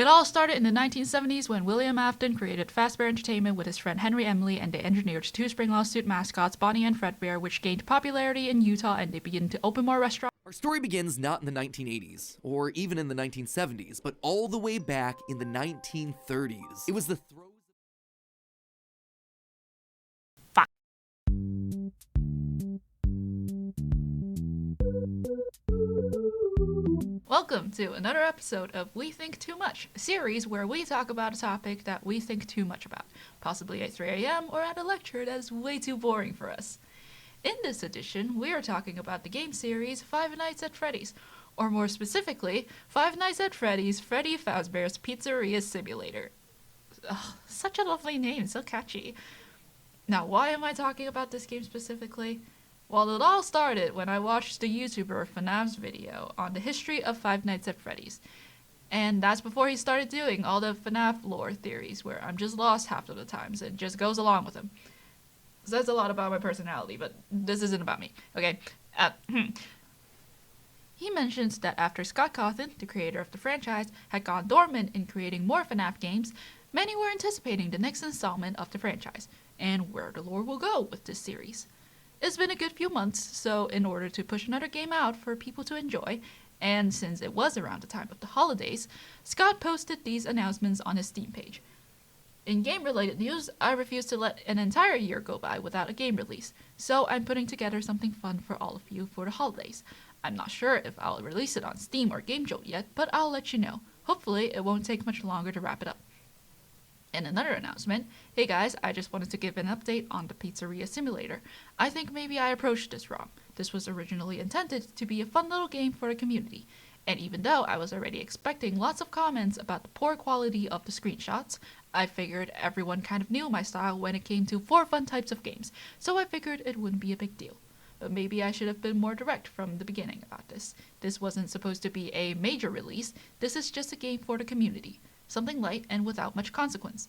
It all started in the 1970s when William Afton created Fazbear Entertainment with his friend Henry Emily, and they engineered two spring lawsuit mascots, Bonnie and Fredbear, which gained popularity in Utah, and they began to open more restaurants. Our story begins not in the 1980s, or even in the 1970s, but all the way back in the 1930s. It was the throes. Welcome to another episode of We Think Too Much, a series where we talk about a topic that we think too much about, possibly at 3 a.m. or at a lecture that is way too boring for us. In this edition, we are talking about the game series Five Nights at Freddy's, or more specifically, Five Nights at Freddy's Freddy Fazbear's Pizzeria Simulator. Ugh, such a lovely name, so catchy. Now, why am I talking about this game specifically? Well, it all started when I watched the YouTuber FNAF's video on the history of Five Nights at Freddy's. And that's before he started doing all the FNAF lore theories where I'm just lost half of the times and just goes along with him. Says a lot about my personality, but this isn't about me, okay? He mentions that after Scott Cawthon, the creator of the franchise, had gone dormant in creating more FNAF games, many were anticipating the next installment of the franchise, and where the lore will go with this series. It's been a good few months, so in order to push another game out for people to enjoy, and since it was around the time of the holidays, Scott posted these announcements on his Steam page. In game-related news, I refuse to let an entire year go by without a game release, so I'm putting together something fun for all of you for the holidays. I'm not sure if I'll release it on Steam or GameJolt yet, but I'll let you know. Hopefully, it won't take much longer to wrap it up. In another announcement, hey guys, I just wanted to give an update on the Pizzeria Simulator. I think maybe I approached this wrong. This was originally intended to be a fun little game for the community. And even though I was already expecting lots of comments about the poor quality of the screenshots, I figured everyone kind of knew my style when it came to 4 fun types of games, so I figured it wouldn't be a big deal. But maybe I should have been more direct from the beginning about this. This wasn't supposed to be a major release, this is just a game for the community. Something light and without much consequence.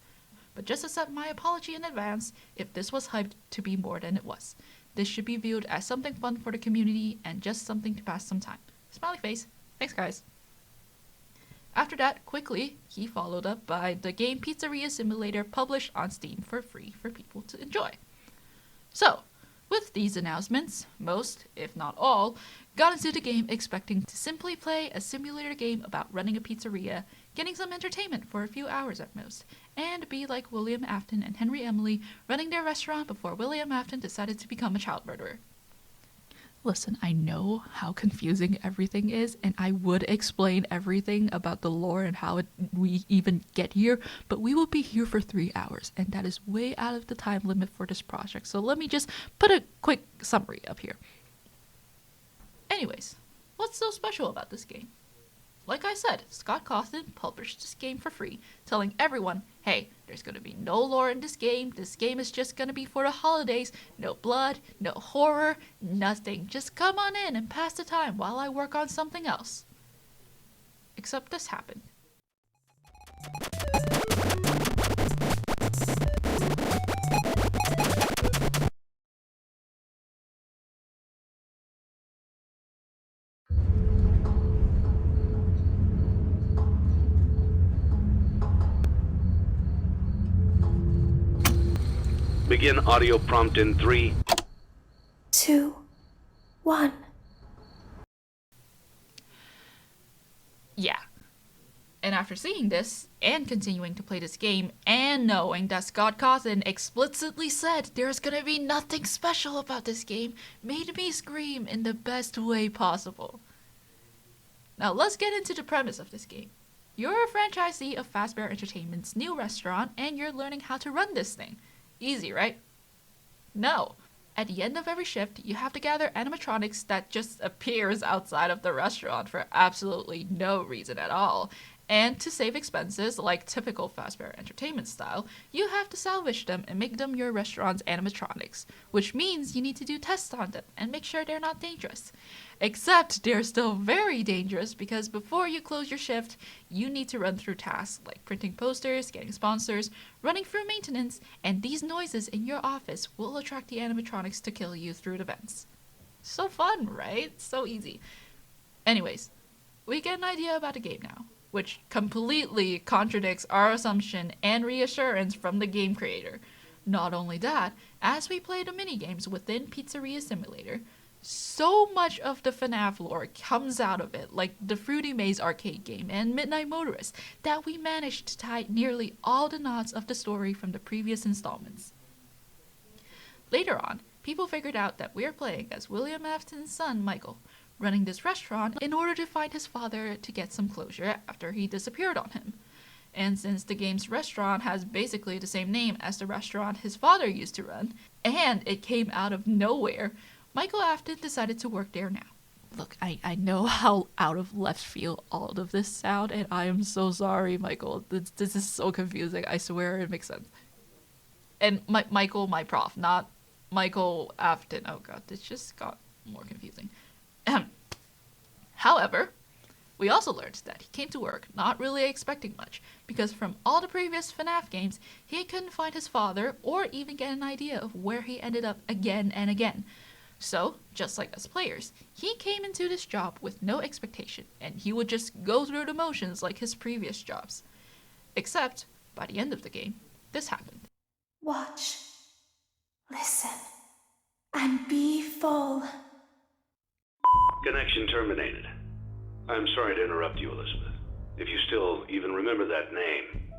But just accept my apology in advance if this was hyped to be more than it was. This should be viewed as something fun for the community and just something to pass some time. Smiley face. Thanks guys. After that, quickly, he followed up by the game Pizzeria Simulator published on Steam for free for people to enjoy. So, with these announcements, most, if not all, got into the game expecting to simply play a simulator game about running a pizzeria, getting some entertainment for a few hours at most, and be like William Afton and Henry Emily running their restaurant before William Afton decided to become a child murderer. Listen, I know how confusing everything is, and I would explain everything about the lore and how we even get here, but we will be here for 3 hours, and that is way out of the time limit for this project, so let me just put a quick summary up here. Anyways, what's so special about this game? Like I said, Scott Cawthon published this game for free, telling everyone, hey, there's gonna be no lore in this game is just gonna be for the holidays, no blood, no horror, nothing, just come on in and pass the time while I work on something else. Except this happened. Begin audio prompt in 3, 2, 1. Yeah. And after seeing this, and continuing to play this game, and knowing that Scott Cawthon explicitly said there's gonna be nothing special about this game, made me scream in the best way possible. Now let's get into the premise of this game. You're a franchisee of Fazbear Entertainment's new restaurant, and you're learning how to run this thing. Easy, right? No. At the end of every shift, you have to gather animatronics that just appears outside of the restaurant for absolutely no reason at all. And to save expenses, like typical Fazbear Entertainment style, you have to salvage them and make them your restaurant's animatronics, which means you need to do tests on them and make sure they're not dangerous. Except they're still very dangerous because before you close your shift, you need to run through tasks like printing posters, getting sponsors, running through maintenance, and these noises in your office will attract the animatronics to kill you through the vents. So fun, right? So easy. Anyways, we get an idea about the game now. which completely contradicts our assumption and reassurance from the game creator. Not only that, as we play the minigames within Pizzeria Simulator, so much of the FNAF lore comes out of it, like the Fruity Maze arcade game and Midnight Motorist, that we managed to tie nearly all the knots of the story from the previous installments. Later on, people figured out that we're playing as William Afton's son, Michael, running this restaurant in order to find his father to get some closure after he disappeared on him. And since the game's restaurant has basically the same name as the restaurant his father used to run, and it came out of nowhere, Michael Afton decided to work there now. Look, I know how out of left field all of this sound, and I am so sorry, Michael. This is so confusing. I swear it makes sense. And Michael, my prof, not Michael Afton. Oh god, this just got more confusing. However, we also learned that he came to work not really expecting much, because from all the previous FNAF games, he couldn't find his father or even get an idea of where he ended up again and again. So, just like us players, he came into this job with no expectation, and he would just go through the motions like his previous jobs. Except, by the end of the game, this happened. Watch, listen, and be full. Connection terminated. I'm sorry to interrupt you, Elizabeth, if you still even remember that name.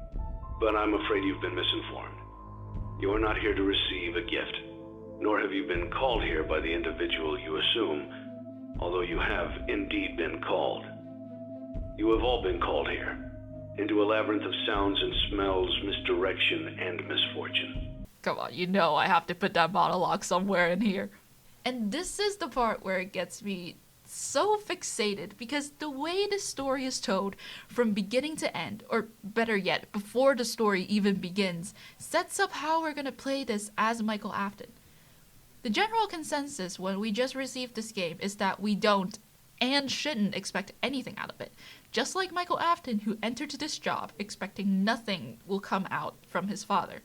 But I'm afraid you've been misinformed. You are not here to receive a gift, nor have you been called here by the individual you assume, although you have indeed been called. You have all been called here, into a labyrinth of sounds and smells, misdirection, and misfortune. Come on, you know I have to put that monologue somewhere in here. And this is the part where it gets me so fixated, because the way the story is told from beginning to end, or better yet, before the story even begins, sets up how we're gonna play this as Michael Afton. The general consensus when we just received this game is that we don't and shouldn't expect anything out of it. Just like Michael Afton, who entered this job expecting nothing will come out from his father.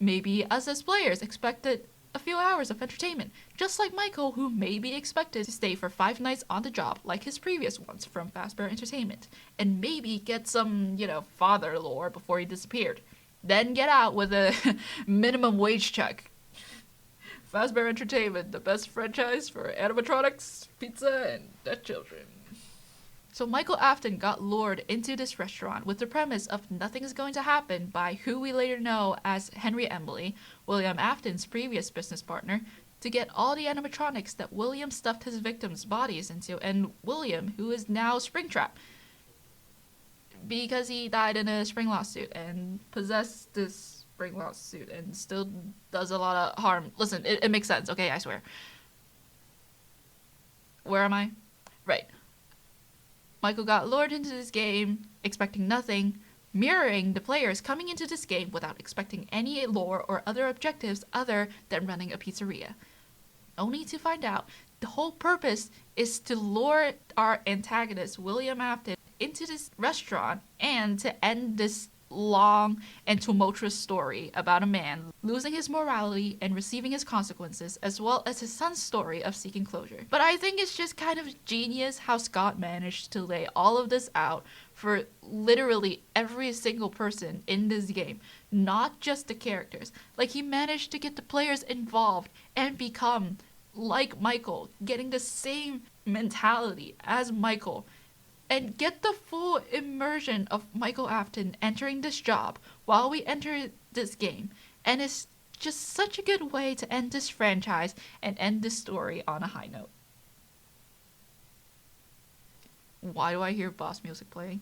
Maybe us as players expected a few hours of entertainment, just like Michael, who may be expected to stay for 5 nights on the job like his previous ones from Fazbear Entertainment, and maybe get some, father lore before he disappeared. Then get out with a minimum wage check. Fazbear Entertainment, the best franchise for animatronics, pizza, and dead children. So Michael Afton got lured into this restaurant with the premise of nothing is going to happen by who we later know as Henry Emily, William Afton's previous business partner, to get all the animatronics that William stuffed his victims' bodies into, and William, who is now Springtrap, because he died in a spring lawsuit and possessed this spring lawsuit and still does a lot of harm. Listen, it makes sense, okay, I swear. Where am I? Right. Michael got lured into this game, expecting nothing, mirroring the players coming into this game without expecting any lore or other objectives other than running a pizzeria. Only to find out the whole purpose is to lure our antagonist, William Afton, into this restaurant and to end this long and tumultuous story about a man losing his morality and receiving his consequences, as well as his son's story of seeking closure. But I think it's just kind of genius how Scott managed to lay all of this out for literally every single person in this game, not just the characters. Like, he managed to get the players involved and become like Michael, getting the same mentality as Michael, and get the full immersion of Michael Afton entering this job while we enter this game. And it's just such a good way to end this franchise and end this story on a high note. Why do I hear boss music playing?